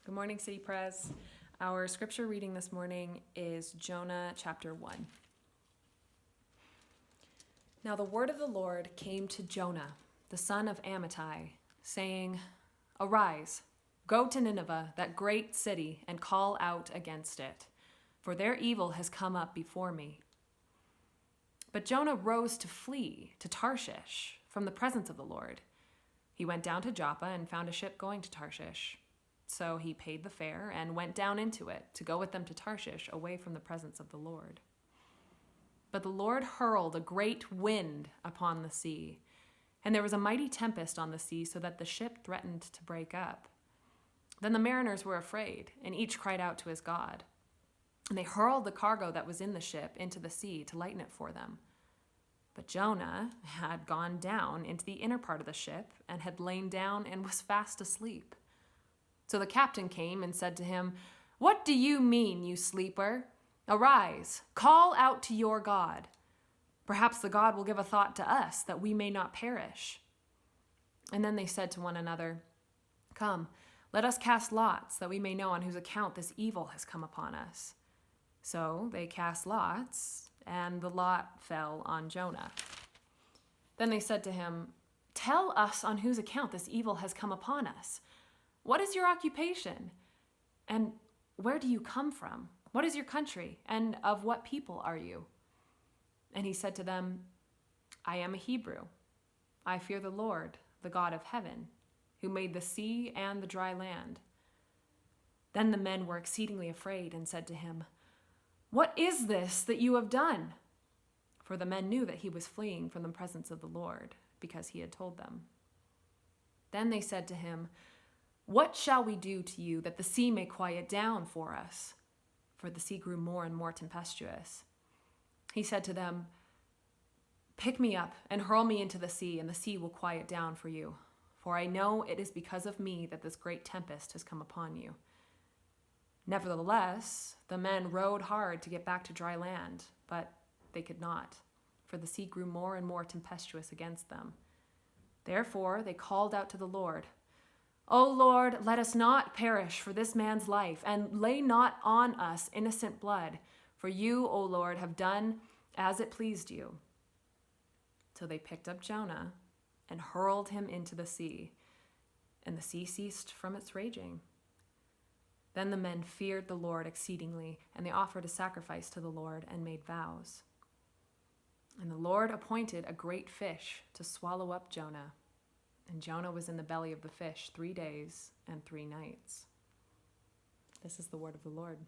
Good morning, City Pres. Our scripture reading this morning is Jonah chapter 1. Now the word of the Lord came to Jonah, the son of Amittai, saying, Arise, go to Nineveh, that great city, and call out against it, for their evil has come up before me. But Jonah rose to flee to Tarshish from the presence of the Lord. He went down to Joppa and found a ship going to Tarshish. So he paid the fare and went down into it to go with them to Tarshish, away from the presence of the Lord. But the Lord hurled a great wind upon the sea, and there was a mighty tempest on the sea, so that the ship threatened to break up. Then the mariners were afraid, and each cried out to his God. And they hurled the cargo that was in the ship into the sea to lighten it for them. But Jonah had gone down into the inner part of the ship and had lain down and was fast asleep. So the captain came and said to him, What do you mean, you sleeper? Arise, call out to your God. Perhaps the God will give a thought to us, that we may not perish. And then they said to one another, Come, let us cast lots, that we may know on whose account this evil has come upon us. So they cast lots, and the lot fell on Jonah. Then they said to him, Tell us on whose account this evil has come upon us. What is your occupation? And where do you come from? What is your country? And of what people are you? And he said to them, I am a Hebrew. I fear the Lord, the God of heaven, who made the sea and the dry land. Then the men were exceedingly afraid and said to him, What is this that you have done? For the men knew that he was fleeing from the presence of the Lord, because he had told them. Then they said to him, What shall we do to you that the sea may quiet down for us? For the sea grew more and more tempestuous. He said to them, Pick me up and hurl me into the sea, and the sea will quiet down for you. For I know it is because of me that this great tempest has come upon you. Nevertheless, the men rowed hard to get back to dry land, but they could not, for the sea grew more and more tempestuous against them. Therefore they called out to the Lord, O Lord, let us not perish for this man's life, and lay not on us innocent blood, for you, O Lord, have done as it pleased you. So they picked up Jonah and hurled him into the sea, and the sea ceased from its raging. Then the men feared the Lord exceedingly, and they offered a sacrifice to the Lord and made vows. And the Lord appointed a great fish to swallow up Jonah. And Jonah was in the belly of the fish 3 days and 3 nights. This is the word of the Lord.